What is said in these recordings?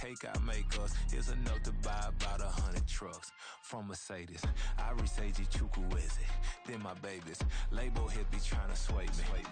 cake I make us. Here's a note to buy about 100 trucks from Mercedes. I resage Chukwueze, then my babies. Label hit be trying to sway me,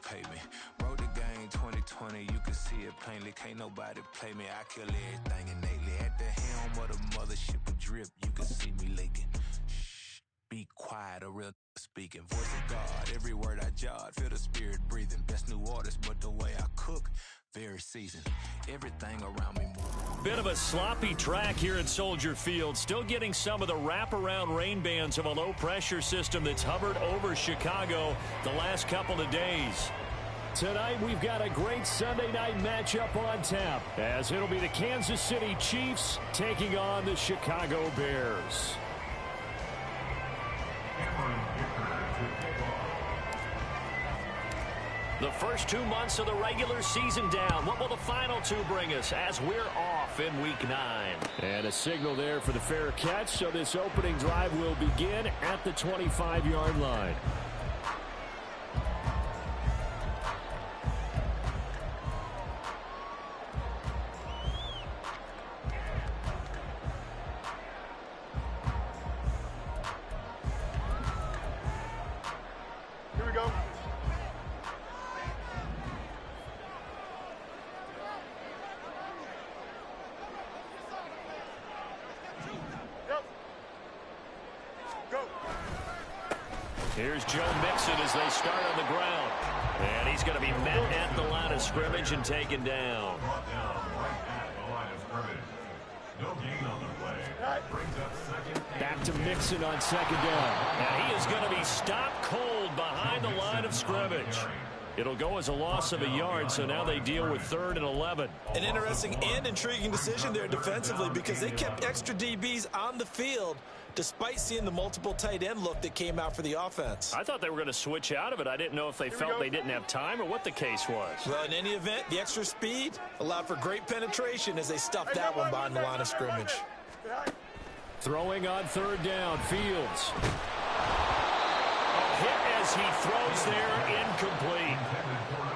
pay me. Wrote the game 2020, you can see it plainly. Can't nobody play me, I kill everything innately. At the helm of the mothership with drip, you can see me leaking. Shh, be quiet, a real speaking. Voice of God, every word I jot. Feel the spirit breathing. Best new artist, but the way I cook, very seasoned. Everything around me moves. Bit of a sloppy track here at Soldier Field. Still getting some of the wraparound rain bands of a low-pressure system that's hovered over Chicago the last couple of days. Tonight, we've got a great Sunday night matchup on tap, as it'll be the Kansas City Chiefs taking on the Chicago Bears. The first 2 months of the regular season down. What will the final two bring us as we're off in Week 9? And a signal there for the fair catch, so this opening drive will begin at the 25-yard line. Here we go. Here's Joe Mixon as they start on the ground. And he's going to be met at the line of scrimmage and taken down. Brought down right at the line of scrimmage. No gain on the play. Brings up second. Back to Mixon on second down. And he is going to be stopped cold behind the line of scrimmage. It'll go as a loss of a yard, so now they deal with 3rd and 11. An interesting and intriguing decision there defensively, because they kept extra DBs on the field despite seeing the multiple tight end look that came out for the offense. I thought they were going to switch out of it. I didn't know if they felt they didn't have time or what the case was. Well, in any event, the extra speed allowed for great penetration as they stuffed that one behind the line of scrimmage. Throwing on 3rd down, Fields. A hit as he throws there, incomplete.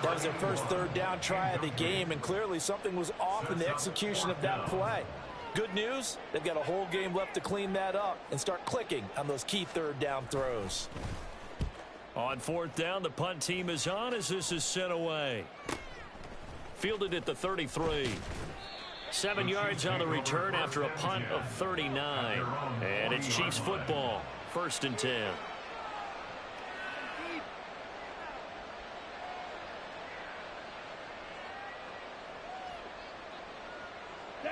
That was their first 3rd down try of the game, and clearly something was off in the execution of that play. Good news, they've got a whole game left to clean that up and start clicking on those key 3rd down throws. On 4th down, the punt team is on as this is sent away. Fielded at the 33. 7 yards on the return after a punt of 39. And it's Chiefs football, 1st and 10.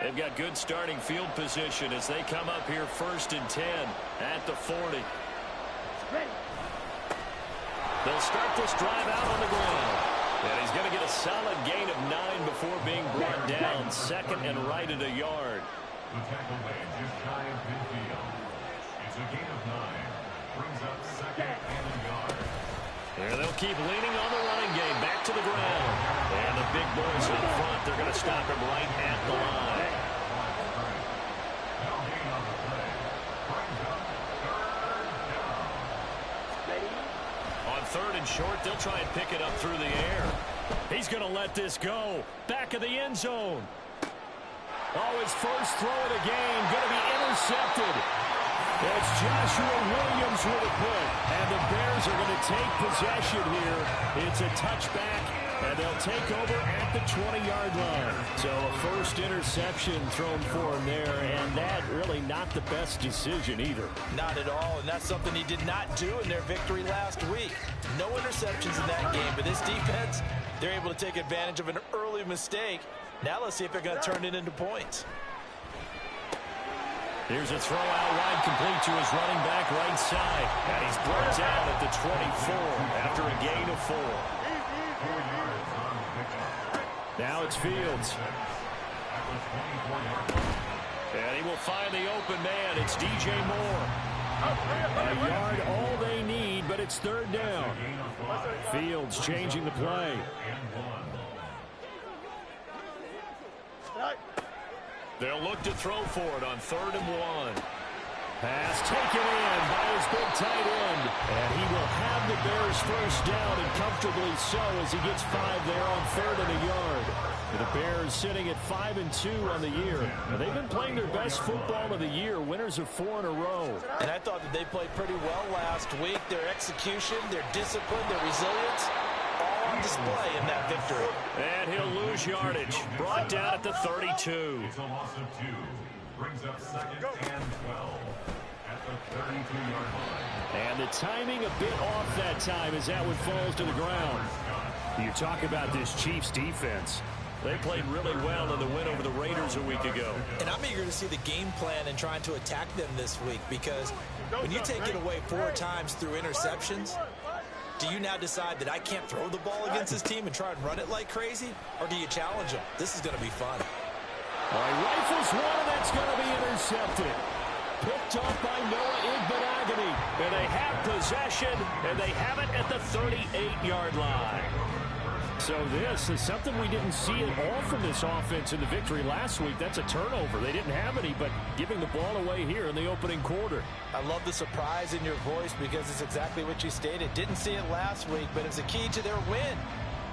They've got good starting field position as they come up here 1st and 10 at the 40. They'll start this drive out on the ground. And he's going to get a solid gain of 9 before being brought down. 2nd and right at a yard. The tackle way just shy of midfield. It's a gain of 9. Brings up 2nd and a yard. Here they'll keep leaning on the running game. Back to the ground. And the big boys in front, they're going to stop him right at the line. No gain on the play. Brings up 3rd down. On 3rd and short, they'll try and pick it up through the air. He's going to let this go. Back of the end zone. Oh, his first throw of the game going to be intercepted. It's Joshua Williams with a pick. And the Bears are going to take possession here. It's a touchback, and they'll take over at the 20-yard line. So a first interception thrown for him there, and that really not the best decision either. Not at all, and that's something he did not do in their victory last week. No interceptions in that game, but this defense, they're able to take advantage of an early mistake. Now let's see if they're going to turn it into points. Here's a throw out wide, complete to his running back right side. And he's brought down at the 24 after a gain of 4. Now it's Fields. And he will find the open man. It's DJ Moore. A yard all they need, but it's 3rd down. Fields changing the play. They'll look to throw for it on 3rd and 1. Pass taken in by his big tight end. And he will have the Bears first down, and comfortably so, as he gets 5 there on 3rd and a yard. The Bears sitting at 5-2 on the year. Now, they've been playing their best football of the year. Winners of 4 in a row. And I thought that they played pretty well last week. Their execution, their discipline, their resilience, all on display in that victory. And he'll lose yardage. Brought down at the 32. It's a loss of 2. Brings up 2nd and 12 at the 32-yard line. And the timing a bit off that time as that one falls to the ground. You talk about this Chiefs defense. They played really well in the win over the Raiders a week ago. And I'm eager to see the game plan and trying to attack them this week, because when you take it away 4 times through interceptions, do you now decide that I can't throw the ball against this team and try and run it like crazy? Or do you challenge them? This is going to be fun. Rifles one, and that's going to be intercepted. Picked off by Noah Igbenogany. And they have possession, and they have it at the 38-yard line. So this is something we didn't see at all from this offense in the victory last week. That's a turnover. They didn't have any, but giving the ball away here in the opening quarter. I love the surprise in your voice, because it's exactly what you stated. Didn't see it last week, but it's a key to their win.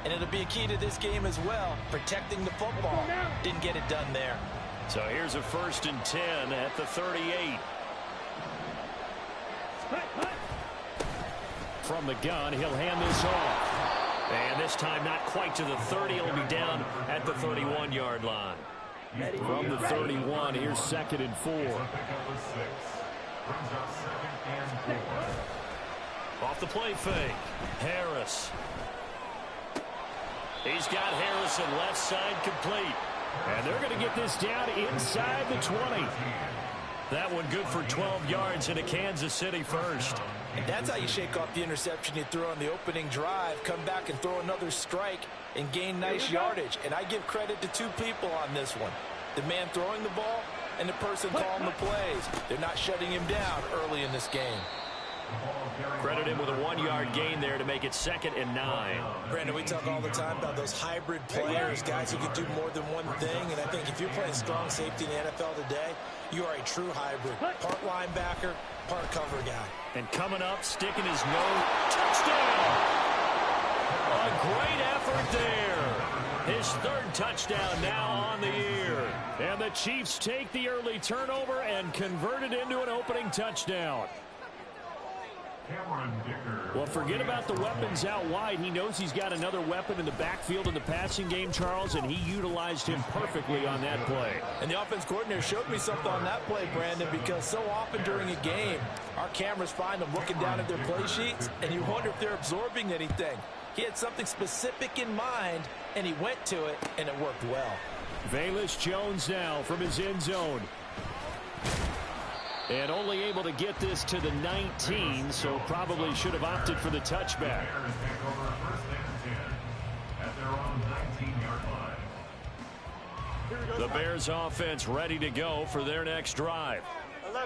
And it'll be a key to this game as well, protecting the football. Didn't get it done there. So here's a 1st and 10 at the 38. From the gun, he'll hand this off. And this time not quite to the 30. It'll be down at the 31-yard line. From the 31, here's 2nd and 4. Off the play fake. Harris. He's got Harrison left side complete. And they're going to get this down inside the 20. That one good for 12 yards into Kansas City first. And that's how you shake off the interception you threw on the opening drive, come back and throw another strike and gain nice yardage. And I give credit to 2 people on this one. The man throwing the ball and the person calling the plays. They're not shutting him down early in this game. Credit him with a 1-yard gain there to make it 2nd and 9. Brandon, we talk all the time about those hybrid players, guys who can do more than one thing. And I think if you're playing strong safety in the NFL today, you are a true hybrid. Part linebacker, part cover guy. And coming up, sticking his nose. Touchdown! A great effort there. His 3rd touchdown now on the year. And the Chiefs take the early turnover and convert it into an opening touchdown. Well, forget about the weapons out wide. He knows he's got another weapon in the backfield in the passing game, Charles, and he utilized him perfectly on that play. And the offense coordinator showed me something on that play, Brandon, because so often during a game, our cameras find them looking down at their play sheets, and you wonder if they're absorbing anything. He had something specific in mind, and he went to it, and it worked well. Velus Jones now from his end zone. And only able to get this to the 19, so probably should have opted for the touchback. The Bears offense ready to go for their next drive.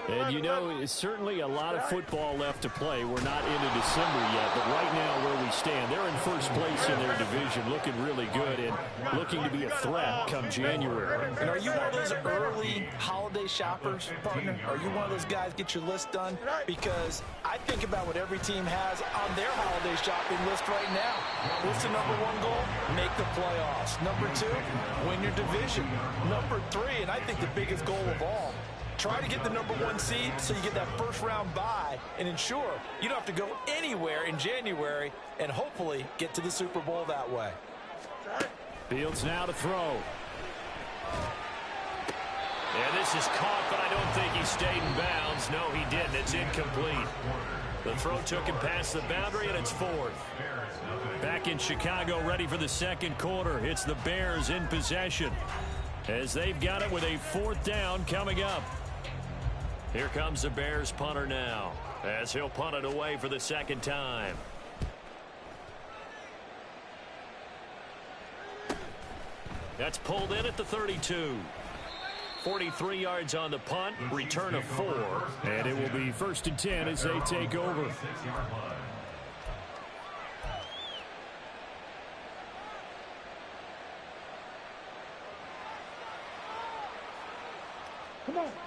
And you know, it's certainly a lot of football left to play. We're not into December yet, but right now where we stand, they're in first place in their division, looking really good and looking to be a threat come January. And are you one of those early holiday shoppers, partner? Are you one of those guys get your list done? Because I think about what every team has on their holiday shopping list right now. What's the number 1 goal? Make the playoffs. Number 2, win your division. Number 3, and I think the biggest goal of all, try to get the number 1 seed so you get that first round bye and ensure you don't have to go anywhere in January and hopefully get to the Super Bowl that way. Fields now to throw. And this is caught, but I don't think he stayed in bounds. No, he didn't. It's incomplete. The throw took him past the boundary, and it's 4th. Back in Chicago, ready for the 2nd quarter. It's the Bears in possession as they've got it with a 4th down coming up. Here comes the Bears punter now as he'll punt it away for the 2nd time. That's pulled in at the 32. 43 yards on the punt, return of 4. And it will be 1st and 10 as they take over.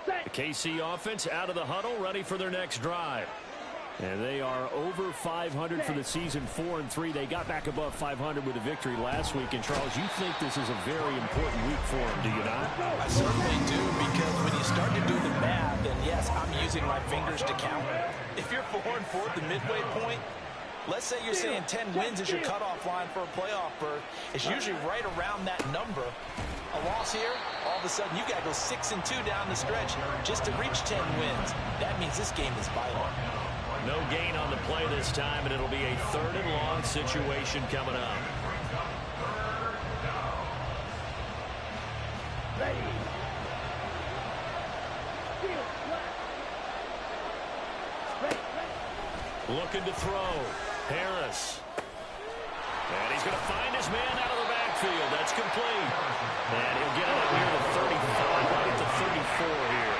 The KC offense out of the huddle, ready for their next drive. And they are over 500 for the season, 4-3. They got back above 500 with a victory last week. And, Charles, you think this is a very important week for them, do you not? I certainly do, because when you start to do the math, and yes, I'm using my fingers to count. If you're 4-4 at the midway point, let's say you're saying 10 wins is your cutoff line for a playoff berth. It's usually right around that number. A loss here, all of a sudden you got to go 6-2 down the stretch just to reach 10 wins. That means this game is vital. No gain on the play this time, and it'll be a 3rd and long situation coming up. Looking to throw. Harris. And he's going to find his man out of the backfield. That's complete. And he'll get it up near the 35, right at the 34 here.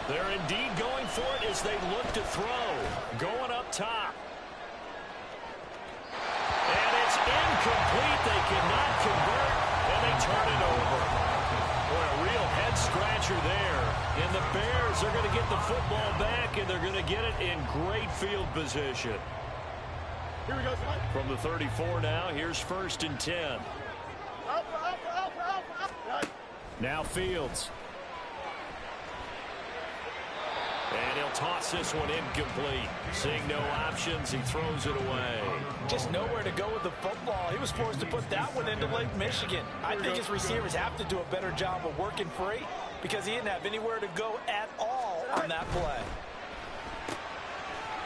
They're indeed going for it as they look to throw. Going up top. And it's incomplete. They cannot convert, and they turn it over. Boy, a real head-scratcher there. And the Bears are going to get the football back, and they're going to get it in great field position. Here we go, son. From the 34 now, here's 1st and 10. Up. Now Fields. And he'll toss this one incomplete. Seeing no options, he throws it away. Just nowhere to go with the football. He was forced to put that one into Lake Michigan. I think his receivers have to do a better job of working free, because he didn't have anywhere to go at all on that play.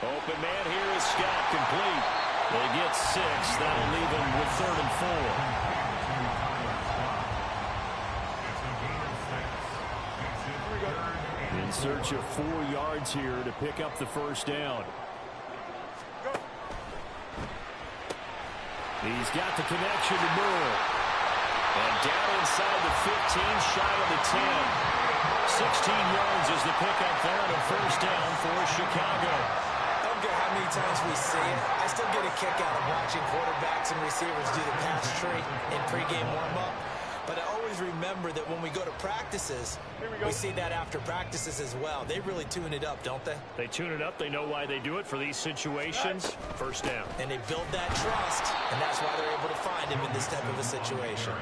Open man here is Scott, complete. They get 6. That'll leave him with 3rd and 4. In search of 4 yards here to pick up the 1st down. He's got the connection to Moore. And down inside the 15, shy of the 10. 16 yards is the pickup there, and a 1st down for Chicago. I don't care how many times we see it. I still get a kick out of watching quarterbacks and receivers do the pass tree in pregame warm-up. But I always remember that when we go to practices, we see that after practices as well. They really tune it up, don't they? They tune it up. They know why they do it for these situations. 1st down. And they build that trust, and that's why they're able to find him in this type of a situation.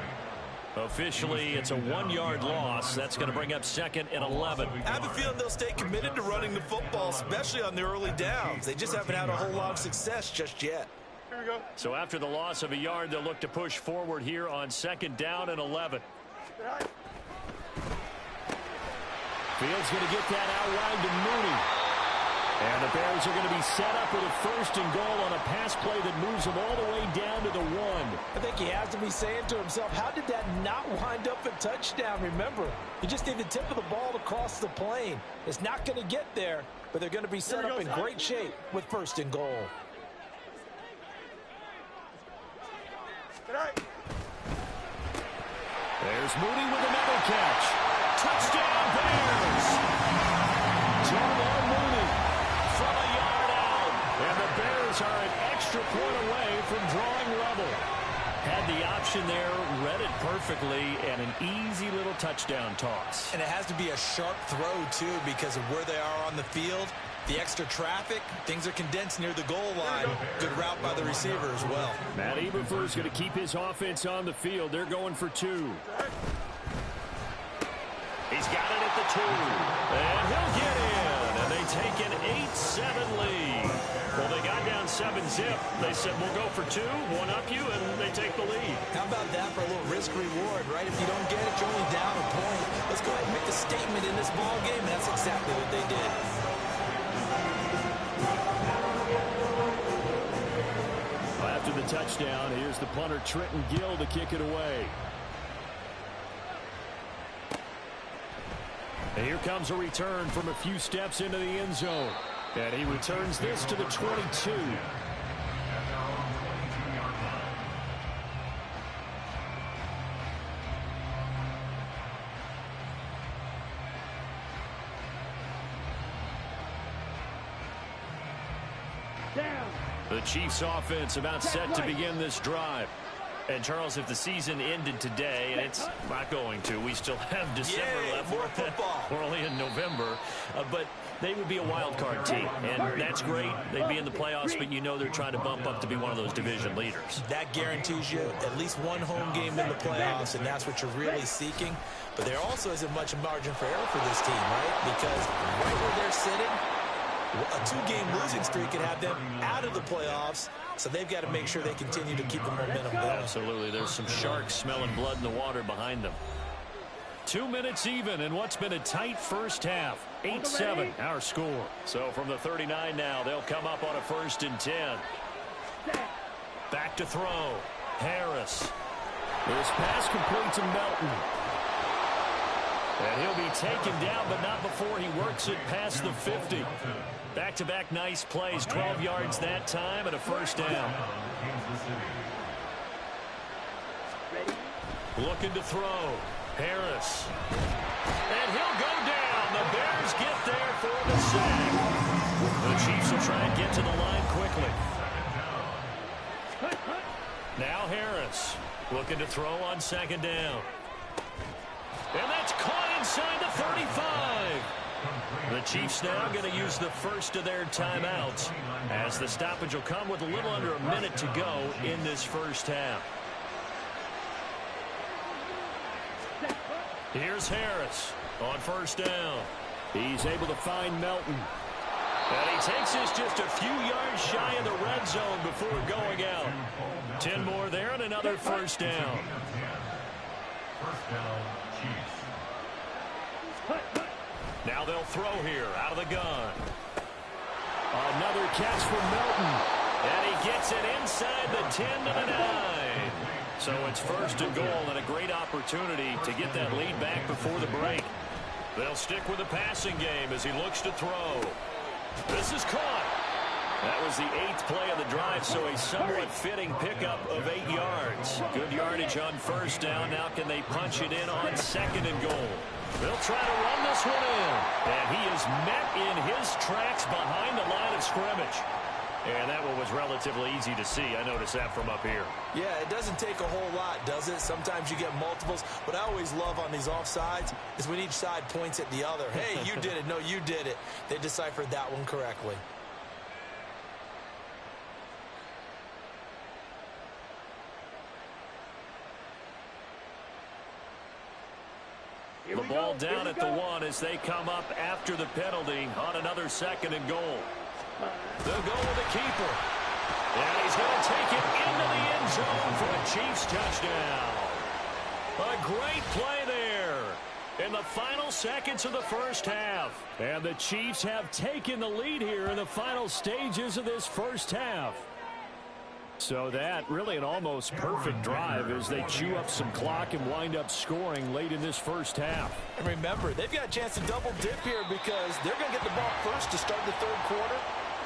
Officially, it's a 1-yard loss. That's going to bring up 2nd and 11. I have a feeling they'll stay committed to running the football, especially on the early downs. They just haven't had a whole lot of success just yet. Here we go. So after the loss of a yard, they'll look to push forward here on 2nd down and 11. Fields going to get that out wide to Mooney. And the Bears are going to be set up with a 1st and goal on a pass play that moves them all the way down to the 1. I think he has to be saying to himself, how did that not wind up a touchdown? Remember, you just need the tip of the ball to cross the plane. It's not going to get there, but they're going to be set up in great shape with 1st and goal. There's Mooney with another catch. Touchdown, Bears! Darnell Mooney from a yard out. And the Bears are an extra point away from drawing level. Had the option there, read it perfectly, and an easy little touchdown toss. And it has to be a sharp throw, too, because of where they are on the field. The extra traffic, things are condensed near the goal line. Good route by the receiver as well. Matt Eberflur's going to keep his offense on the field. They're going for 2. He's got it at the 2. And he'll get in. And they take an 8-7 lead. Well, they got down 7-zip. They said, we'll go for 2, one up you, and they take the lead. How about that for a little risk-reward, right? If you don't get it, you're only down a point. Let's go ahead and make a statement in this ball game, and that's exactly what they did. After the touchdown, here's the punter Trenton Gill to kick it away. And here comes a return from a few steps into the end zone. And he returns this to the 22. The Chiefs offense about set to begin this drive. And, Charles, if the season ended today, and it's not going to, we still have December left. More football. We're only in November. But they would be a wild card team, and that's great. They'd be in the playoffs, but you know they're trying to bump up to be one of those division leaders. That guarantees you at least one home game in the playoffs, and that's what you're really seeking. But there also isn't much margin for error for this team, right? Because right where they're sitting, a 2-game losing streak could have them out of the playoffs, so they've got to make sure they continue to keep the momentum going. Absolutely. There's some sharks smelling blood in the water behind them. 2 minutes even in what's been a tight first half. 8-7 our score. So from the 39 now, they'll come up on a 1st and 10. Back to throw. Harris. This pass complete to Melton. And he'll be taken down, but not before he works it past the 50. Back-to-back nice plays, 12 yards that time and a 1st down. Looking to throw. Harris. And he'll go down. The Bears get there for the sack. The Chiefs will try and get to the line quickly. Now Harris looking to throw on 2nd down. And that's caught inside the 35. The Chiefs now going to use the first of their timeouts, as the stoppage will come with a little under a minute to go in this first half. Here's Harris on 1st down. He's able to find Melton. And he takes this just a few yards shy of the red zone before going out. 10 more there and another 1st down. 1st down, Chiefs. Now they'll throw here out of the gun. Another catch for Melton. And he gets it inside the 10 to the 9. So it's 1st and goal and a great opportunity to get that lead back before the break. They'll stick with the passing game as he looks to throw. This is caught. That was the 8th play of the drive, so a somewhat fitting pickup of 8 yards. Good yardage on 1st down. Now can they punch it in on 2nd and goal? They'll try to run this one in. And he is met in his tracks behind the line of scrimmage. And that one was relatively easy to see. I noticed that from up here. Yeah, it doesn't take a whole lot, does it? Sometimes you get multiples. What I always love on these offsides is when each side points at the other. Hey, you did it. No, you did it. They deciphered that one correctly. The ball down at the 1 as they come up after the penalty on another 2nd and goal. They'll go with the keeper. And he's going to take it into the end zone for a Chiefs touchdown. A great play there in the final seconds of the first half. And the Chiefs have taken the lead here in the final stages of this first half. So that really an almost perfect drive as they chew up some clock and wind up scoring late in this first half. And remember, they've got a chance to double dip here because they're going to get the ball first to start the 3rd quarter.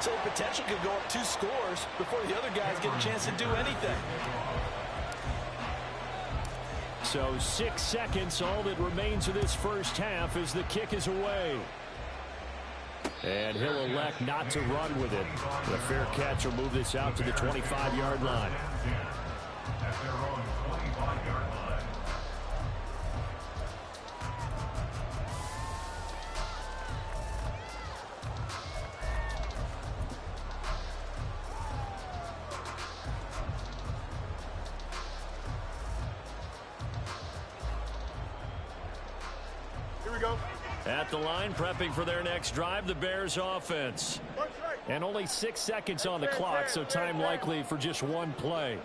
So the potential could go up 2 scores before the other guys get a chance to do anything. So 6 seconds, all that remains of this first half as the kick is away. And he'll elect not to run with it. The fair catch will move this out to the 25-yard line. At their own 25-yard line. Here we go. At the line, prepping for their next drive, the Bears offense. And only 6 seconds on the clock, so time likely for just one play.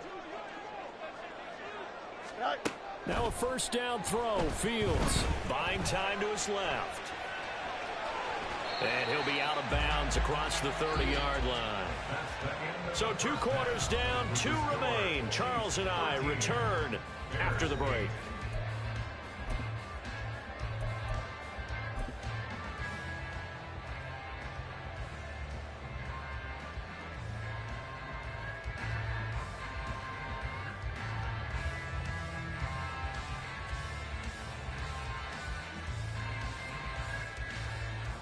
Now a 1st down throw. Fields buying time to his left. And he'll be out of bounds across the 30-yard line. So 2 quarters down, 2 remain. Charles and I return after the break.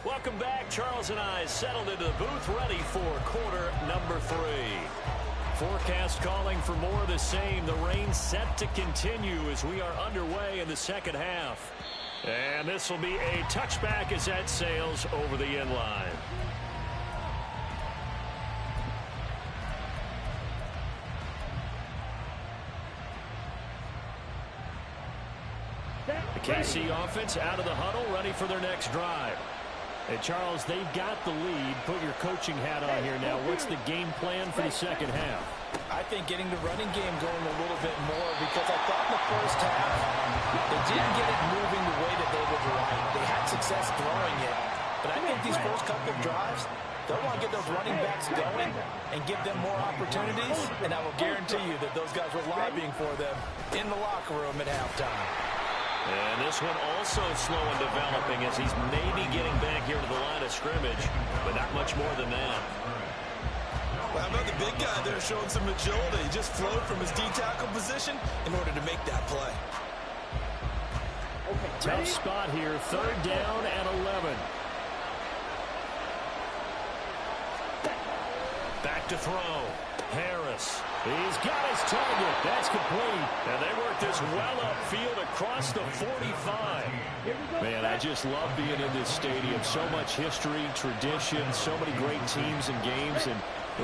Welcome back. Charles and I settled into the booth, ready for quarter number 3. Forecast calling for more of the same. The rain set to continue as we are underway in the second half. And this will be a touchback as that sails over the end line. The KC offense out of the huddle, ready for their next drive. And Charles, they've got the lead. Put your coaching hat on here now. What's the game plan for the second half? I think getting the running game going a little bit more, because I thought in the first half they didn't get it moving the way that they would like. They had success throwing it. But I think these first couple of drives, they'll want to get those running backs going and give them more opportunities. And I will guarantee you that those guys were lobbying for them in the locker room at halftime. And this one also slow in developing as he's maybe getting back here to the line of scrimmage, but not much more than that. Well, how about the big guy there showing some agility? He just flowed from his D-tackle position in order to make that play. Tough spot here, 3rd down and 11. Back to throw. Harris. He's got his target. That's complete. And they work this well upfield across the 45. Man, I just love being in this stadium. So much history, tradition, so many great teams and games. And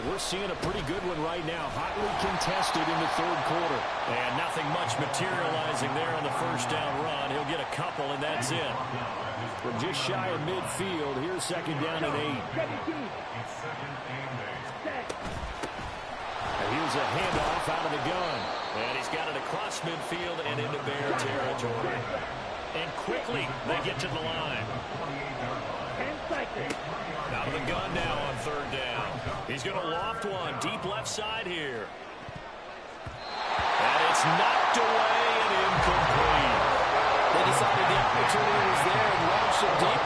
we're seeing a pretty good one right now. Hotly contested in the 3rd quarter. And nothing much materializing there on the first down run. He'll get a couple, and that's it. From just shy of midfield, here's 2nd down and 8. Here's a handoff out of the gun. And he's got it across midfield and into Bear territory. And quickly, they get to the line. Out of the gun now on 3rd down. He's going to loft one. Deep left side here. And it's knocked away and incomplete. They decided the opportunity was there and launched it deep.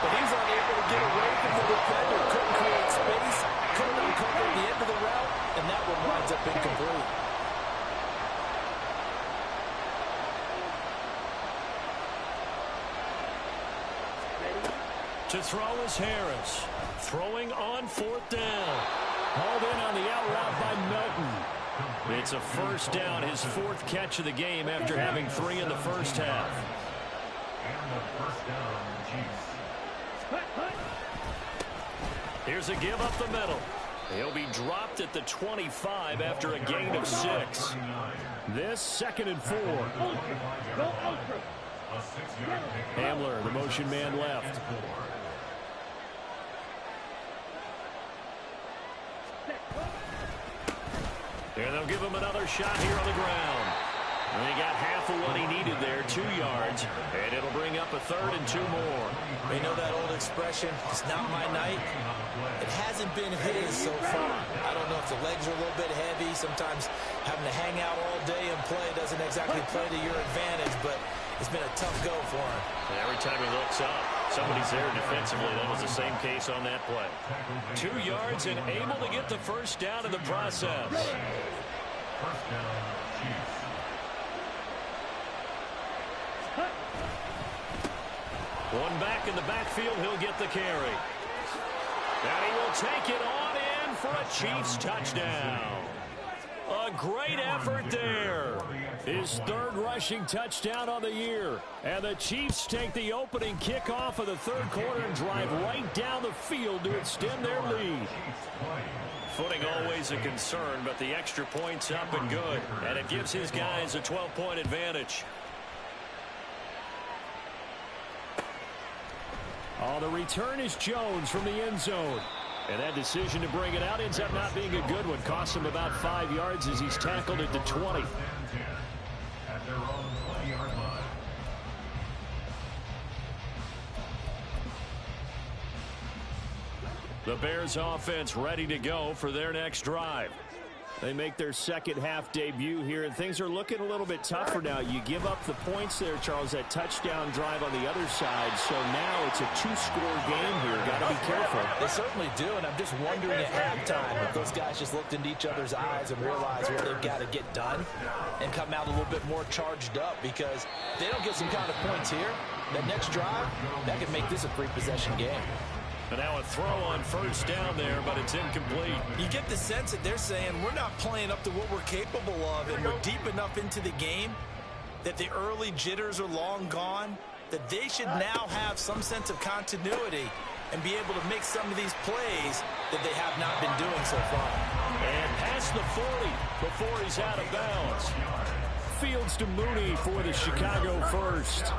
But he's unable to get away from the defender. Couldn't create space. Couldn't uncover at the end of the route. And that one winds up incomplete. To throw is Harris. Throwing on 4th down. Hauled in on the out route by Melton. It's a 1st down, his 4th catch of the game after having 3 in the first half. Here's a give up the middle. He'll be dropped at the 25 after a gain of 6. This 2nd and 4. Hamler, the motion man left. And they'll give him another shot here on the ground. And he got half of what he needed there, 2 yards. And it'll bring up a 3rd and 2 more. You know that old expression, it's not my night? It hasn't been his so far. I don't know if the legs are a little bit heavy. Sometimes having to hang out all day and play doesn't exactly play to your advantage, but it's been a tough go for him. And every time he looks up, somebody's there defensively. That was the same case on that play. 2 yards and able to get the 1st down in the process. One back in the backfield, he'll get the carry. And he will take it on in for a Chiefs touchdown. A great effort there. His 3rd rushing touchdown on the year. And the Chiefs take the opening kickoff of the 3rd quarter and drive right down the field to extend their lead. Footing always a concern, but the extra point's up and good. And it gives his guys a 12-point advantage. Oh, the return is Jones from the end zone. And that decision to bring it out ends up not being a good one. Cost him about 5 yards as he's tackled at the 20. At their own 20-yard line. The Bears offense ready to go for their next drive. They make their second half debut here, and things are looking a little bit tougher now. You give up the points there, Charles, that touchdown drive on the other side. So now it's a 2-score game here. Got to be careful. They certainly do, and I'm just wondering at halftime if those guys just looked into each other's eyes and realized what they've got to get done and come out a little bit more charged up, because if they don't get some kind of points here, that next drive, that could make this a 3-possession game. And now a throw on first down there, but it's incomplete. You get the sense that they're saying we're not playing up to what we're capable of, and we're deep enough into the game that the early jitters are long gone, that they should now have some sense of continuity and be able to make some of these plays that they have not been doing so far. And past the 40 before he's out of bounds. Fields to Mooney for the Chicago first.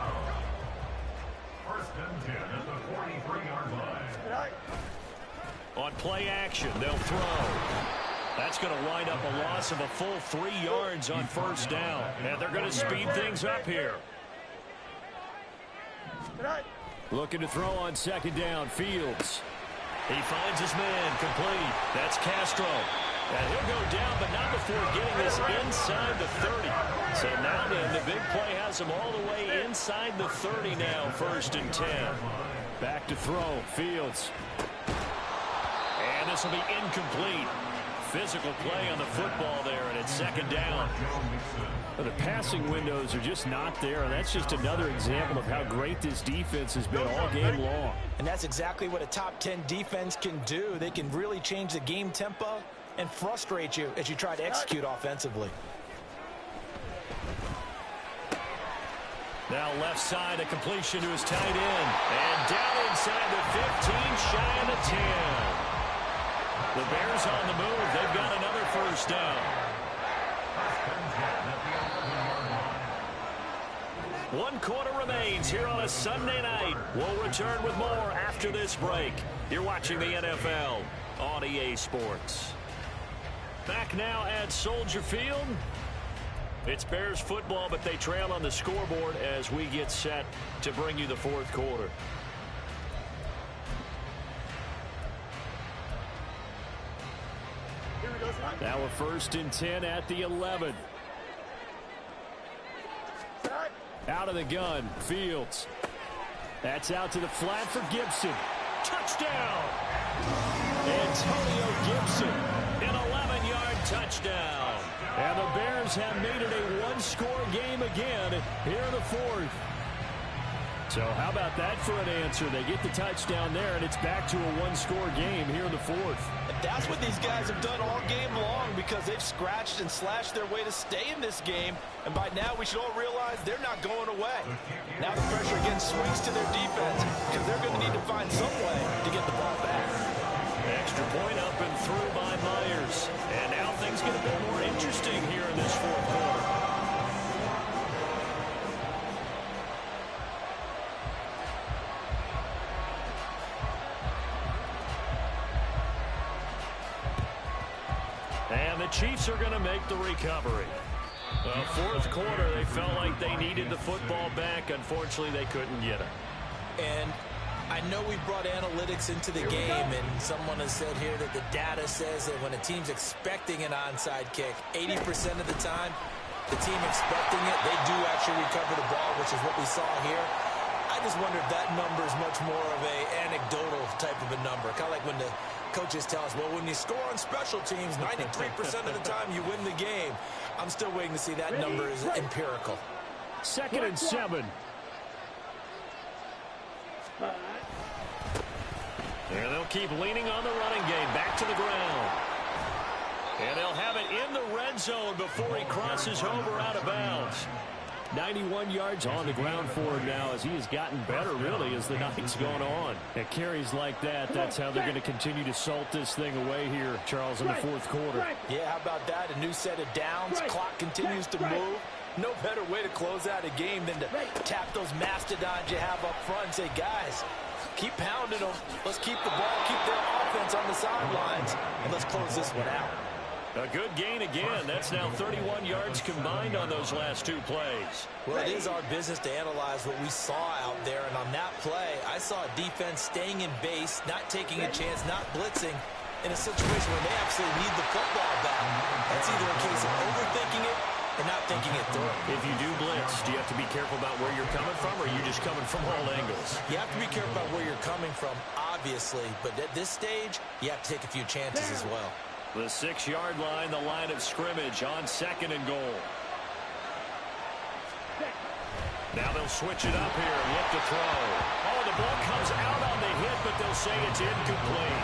First and 10 at the 43-yard line. On play action, they'll throw. That's going to wind up a loss of a full 3 yards on first down. And they're going to speed things up here. Looking to throw on second down, Fields. He finds his man, complete. That's Castro. And he'll go down, but not before getting this inside the 30. So now then, the big play has him all the way inside the 30 now, first and 10. Back to throw, Fields. And this will be incomplete. Physical play on the football there, and it's second down. Well, the passing windows are just not there, and that's just another example of how great this defense has been all game long. And that's exactly what a top 10 defense can do. They can really change the game tempo and frustrate you as you try to execute offensively. Now left side, a completion to his tight end. And down inside the 15, shy of the 10. The Bears on the move. They've got another first down. 1 quarter remains here on a Sunday night. We'll return with more after this break. You're watching the NFL on EA Sports. Back now at Soldier Field. It's Bears football, but they trail on the scoreboard as we get set to bring you the fourth quarter. Now a first and 10 at the 11. Out of the gun, Fields. That's out to the flat for Gibson. Touchdown! Antonio Gibson, an 11-yard touchdown. And the Bears have made it a one-score game again here in the fourth. So how about that for an answer? They get the touchdown there, and it's back to a one-score game here in the fourth. That's what these guys have done all game long because they've scratched and slashed their way to stay in this game. And by now, we should all realize they're not going away. Now the pressure again swings to their defense because they're going to need to find some way to get the ball back. Extra point up and through by Myers. And now things get a bit more interesting here in this fourth quarter. And the Chiefs are going to make the recovery. Fourth quarter, they felt like they needed the football back. Unfortunately, they couldn't get it. And I know we brought analytics into the game, and someone has said here that the data says that when a team's expecting an onside kick, 80% of the time, the team expecting it, they do actually recover the ball, which is what we saw here. I just wonder if that number is much more of a anecdotal type of a number. Kind of like when the coaches tell us, well, when you score on special teams, 93% of the time you win the game. I'm still waiting to see that number is empirical. Second and 7. And they'll keep leaning on the running game. Back to the ground. And they'll have it in the red zone before he crosses over out of bounds. 91 yards on the ground for him now as he has gotten better, really, as the night's going on. At carries like that, that's how they're going to continue to salt this thing away here, Charles, in the fourth quarter. Yeah, how about that? A new set of downs. Clock continues to move. No better way to close out a game than to tap those mastodons you have up front and say, guys, keep pounding them. Let's keep the ball, keep their offense on the sidelines, and let's close this one out. A good gain again. That's now 31 yards combined on those last two plays. Well, it is our business to analyze what we saw out there. And on that play, I saw a defense staying in base, not taking a chance, not blitzing in a situation where they absolutely need the football back. That's either a case of overthinking it or not thinking it through. If you do blitz, do you have to be careful about where you're coming from, or are you just coming from all angles? You have to be careful about where you're coming from, obviously. But at this stage, you have to take a few chances as well. The 6-yard line, the line of scrimmage on second and goal. Now they'll switch it up here. Look to throw. Oh, the ball comes out on the hit, but they'll say it's incomplete.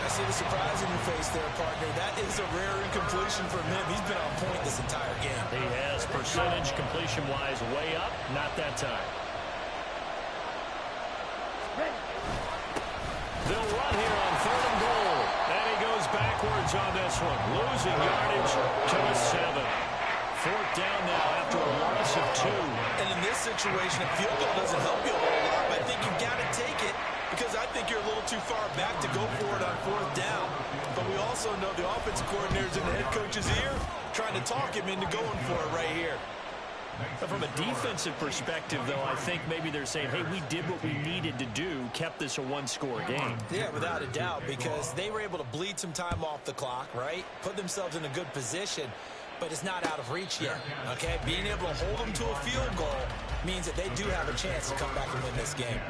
I see the surprise in your face there, partner. That is a rare incompletion from him. He's been on point this entire game. He has percentage completion-wise way up, not that time. They'll run here on 3rd and goal. And he goes backwards on this one, losing yardage to a 7. 4th down now after a loss of 2. And in this situation, a field goal doesn't help you a whole lot, but I think you've got to take it because I think you're a little too far back to go for it on 4th down. But we also know the offensive coordinator's in the head coach's ear trying to talk him into going for it right here. But from a defensive perspective, though, I think maybe they're saying, hey, we did what we needed to do, kept this a one-score game. Yeah, without a doubt, because they were able to bleed some time off the clock, right? Put themselves in a good position, but it's not out of reach yet, okay? Being able to hold them to a field goal means that they do have a chance to come back and win this game.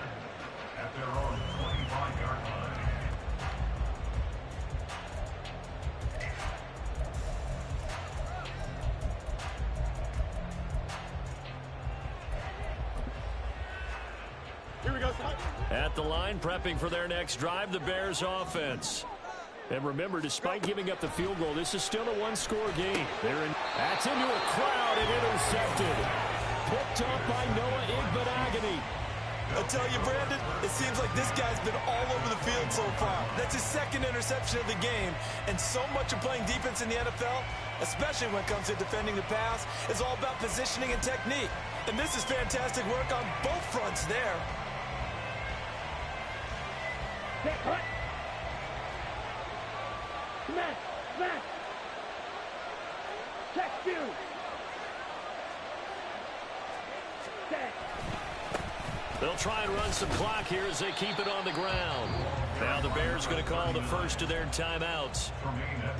At their own 25-yard line. Here we go, Scott. At the line, prepping for their next drive, the Bears offense. And remember, despite giving up the field goal, this is still a one-score game. That's into a crowd and intercepted. Picked up by Noah Igbenogany. I tell you, Brandon, it seems like this guy's been all over the field so far. That's his 2nd interception of the game. And so much of playing defense in the NFL, especially when it comes to defending the pass, is all about positioning and technique. And this is fantastic work on both fronts there. Cut. Smash. Smash. Check you. Set. They'll try and run some clock here as they keep it on the ground. Now the Bears going to call the first of their timeouts.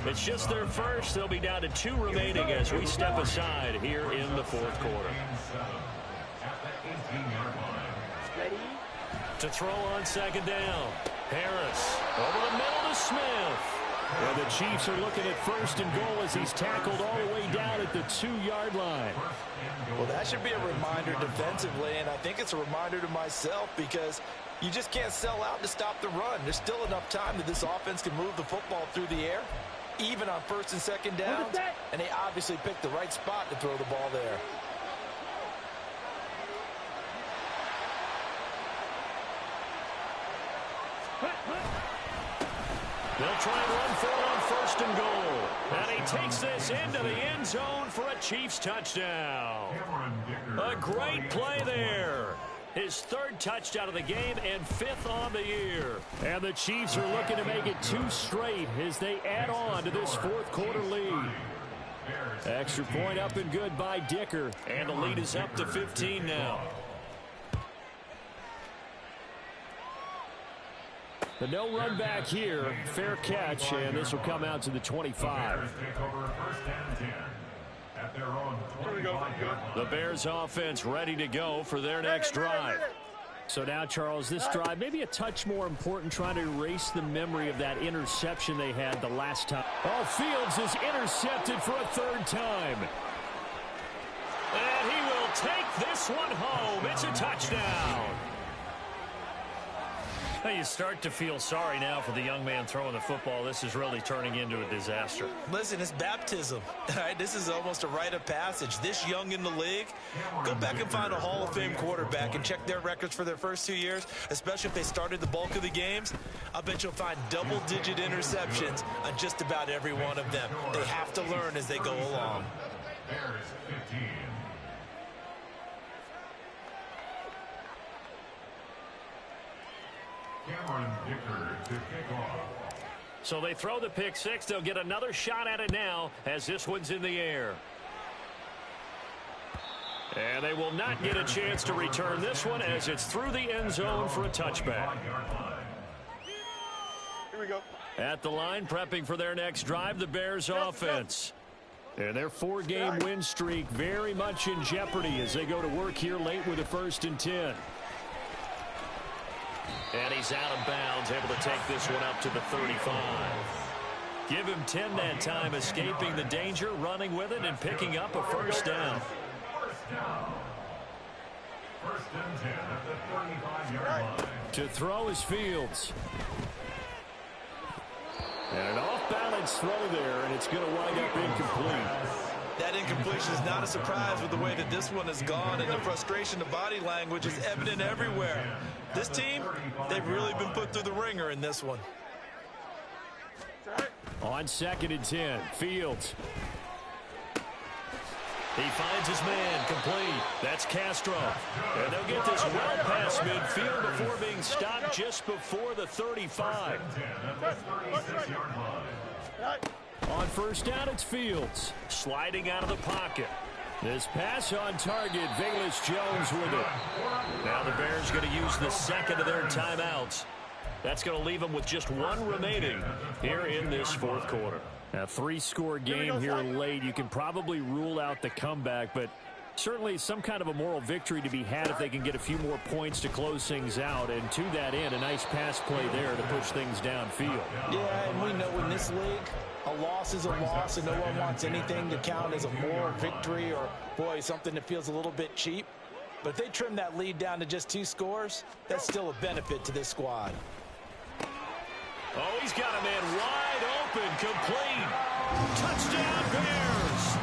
It's just their first. They'll be down to 2 remaining as we step aside here in the 4th quarter. Ready? To throw on 2nd down. Harris over the middle to Smith. And the Chiefs are looking at 1st and goal as he's tackled all the way down at the 2-yard line. Well, that should be a reminder defensively, and I think it's a reminder to myself because you just can't sell out to stop the run. There's still enough time that this offense can move the football through the air, even on 1st and 2nd downs, and they obviously picked the right spot to throw the ball there. They'll try and run for it on 1st and goal. And he takes this into the end zone for a Chiefs touchdown. A great play there. His 3rd touchdown of the game and 5th on the year. And the Chiefs are looking to make it 2 straight as they add on to this 4th quarter lead. Extra point up and good by Dicker. And the lead is up to 15 now. The no run back here, fair catch, and this will come out to the 25. The Bears offense ready to go for their next drive. So now, Charles, this drive maybe a touch more important, trying to erase the memory of that interception they had the last time. Oh, Fields is intercepted for a 3rd time. And he will take this one home. It's a touchdown. Well, you start to feel sorry now for the young man throwing the football. This is really turning into a disaster. Listen, it's baptism. All right, this is almost a rite of passage. This young in the league, go back and find a Hall of Fame quarterback and check their records for their first 2 years, especially if they started the bulk of the games. I bet you'll find double-digit interceptions on just about every one of them. They have to learn as they go along. Bears 15. To kick off. So they throw the pick 6. They'll get another shot at it now as this one's in the air. And they will not get a chance to return this one as it's through the end zone for a touchback. Here we go. At the line, prepping for their next drive, the Bears offense. And their 4-game win streak very much in jeopardy as they go to work here late with a 1st and 10. And he's out of bounds, able to take this one up to the 35. Give him 10 that time, escaping the danger, running with it, and picking up a 1st down. First and 10 at the 35-yard line. To throw is Fields. And an off-balance throw there, and it's going to wind up incomplete. That incompletion is not a surprise with the way that this one has gone, and the frustration, the body language is evident everywhere. This team, they've really been put through the ringer in this one. On 2nd and 10, Fields. He finds his man, complete. That's Castro. And they'll get this well past midfield before being stopped just before the 35. On first down, it's Fields. Sliding out of the pocket. This pass on target, Velus Jones with it. Now the Bears going to use the second of their timeouts. That's going to leave them with just one remaining here in this fourth quarter. A 3-score game here late. You can probably rule out the comeback, but certainly some kind of a moral victory to be had if they can get a few more points to close things out. And to that end, a nice pass play there to push things downfield. Yeah, and we know in this league, a loss is a loss, and no one wants anything to count as a moral victory or, boy, something that feels a little bit cheap. But if they trim that lead down to just 2 scores, that's still a benefit to this squad. Oh, he's got a man wide open, complete. Touchdown, Bears.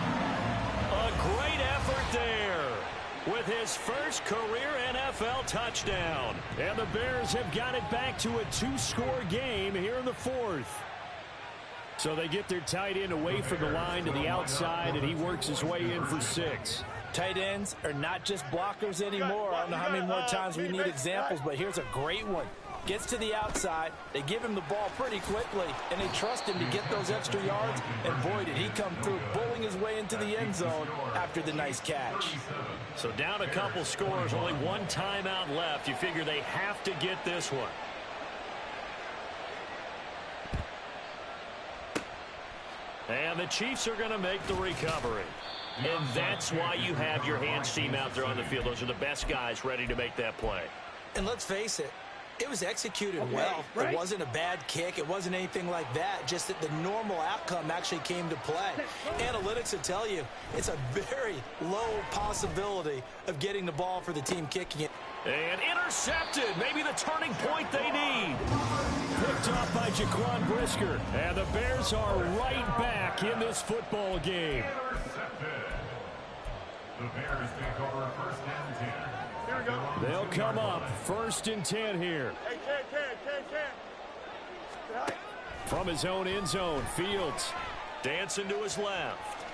A great effort there with his first career NFL touchdown. And the Bears have got it back to a 2-score game here in the fourth. So they get their tight end away from the line to the outside, and he works his way in for 6. Tight ends are not just blockers anymore. I don't know how many more times we need examples, but here's a great one. Gets to the outside, they give him the ball pretty quickly, and they trust him to get those extra yards, and boy, did he come through, bowling his way into the end zone after the nice catch. So down a couple scores, only one timeout left. You figure they have to get this one. And the Chiefs are going to make the recovery. And that's why you have your hands team out there on the field. Those are the best guys ready to make that play. And let's face it, it was executed well. It wasn't a bad kick. It wasn't anything like that. Just that the normal outcome actually came to play. Analytics will tell you it's a very low possibility of getting the ball for the team kicking it. And intercepted. Maybe the turning point they need. Picked off by Jaquan Brisker. And the Bears are right back in this football game. The Bears take over first and 10. Here we go. They'll come up 1st and 10 here. Hey, Ken. From his own end zone, Fields dancing to his left.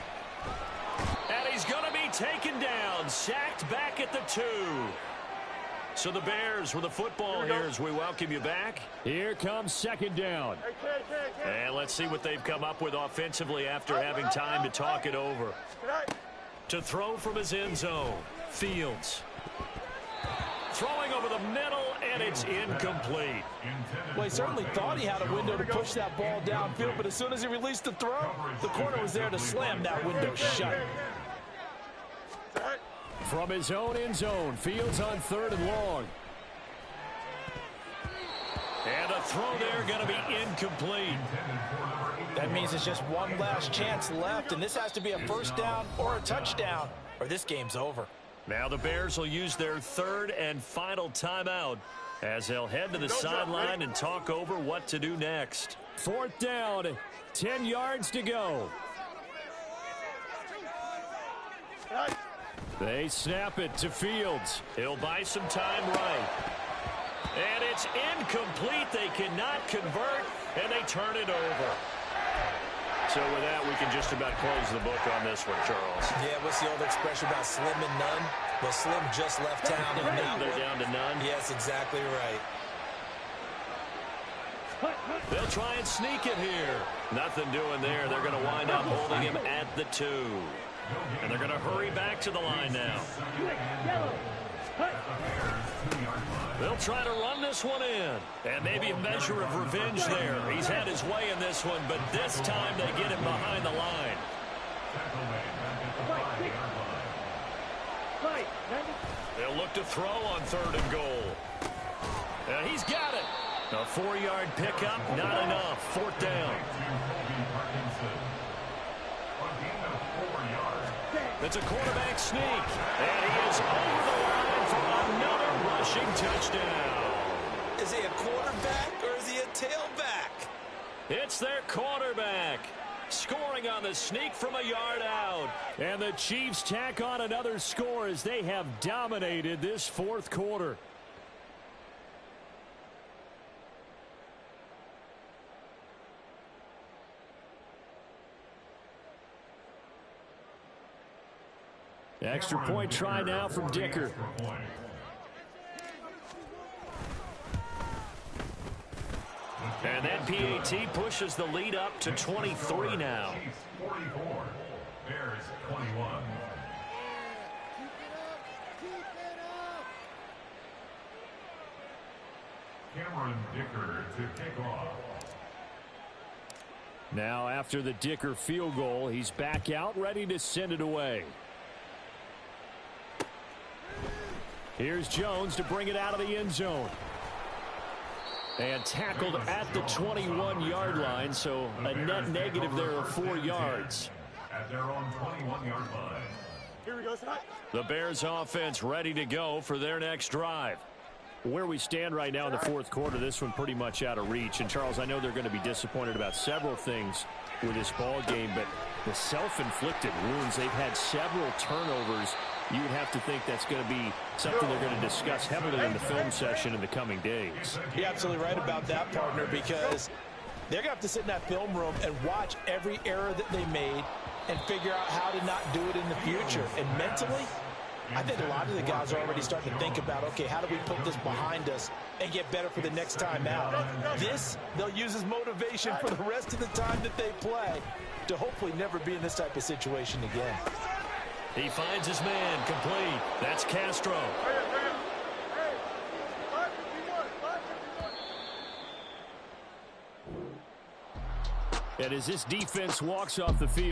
And he's going to be taken down, sacked back at the 2. So the Bears with the football here as we welcome you back. Here comes 2nd down. And let's see what they've come up with offensively after having time to talk it over. To throw from his end zone, Fields. Throwing over the middle, and it's incomplete. Well, he certainly thought he had a window to push that ball downfield, but as soon as he released the throw, the corner was there to slam that window shut. From his own end zone, Fields on 3rd and long. And a throw there going to be incomplete. That means it's just one last chance left, and this has to be a first down or a touchdown, or this game's over. Now the Bears will use their 3rd and final timeout as they'll head to the sideline and talk over what to do next. 4th down, 10 yards to go. They snap it to Fields. He'll buy some time right. And it's incomplete. They cannot convert, and they turn it over. So with that, we can just about close the book on this one, Charles. Yeah, what's the old expression about slim and none? Well, Slim just left town. And Now they're down to none. Yes, exactly right. They'll try and sneak it here. Nothing doing there. They're going to wind up holding him at the 2. And they're going to hurry back to the line now. They'll try to run this one in. And maybe a measure of revenge there. He's had his way in this one, but this time they get him behind the line. They'll look to throw on 3rd and goal. And he's got it. A 4-yard pickup, not enough. 4th down. It's a quarterback sneak. And he is over the line for rushing touchdown. Is he a quarterback or is he a tailback? It's their quarterback. Scoring on the sneak from a yard out. And the Chiefs tack on another score as they have dominated this fourth quarter. Extra point try now from Dicker. And that PAT pushes the lead up to 23 now. 44. Bears 21. Cameron Dicker to kick off. Now after the Dicker field goal, he's back out ready to send it away. Here's Jones to bring it out of the end zone. And tackled at the 21-yard line, so a net negative there of 4 yards. At their own 21-yard line. Here we go, son. The Bears offense ready to go for their next drive. Where we stand right now in the fourth quarter, this one pretty much out of reach. And, Charles, I know they're going to be disappointed about several things with this ball game, but the self-inflicted wounds, they've had several turnovers. You would have to think that's going to be something they're going to discuss heavily in the film session in the coming days. You're absolutely right about that, partner, because they're going to have to sit in that film room and watch every error that they made and figure out how to not do it in the future. And mentally, I think a lot of the guys are already starting to think about, okay, how do we put this behind us and get better for the next time out? This, they'll use as motivation for the rest of the time that they play to hopefully never be in this type of situation again. He finds his man complete. That's Castro. And as this defense walks off the field,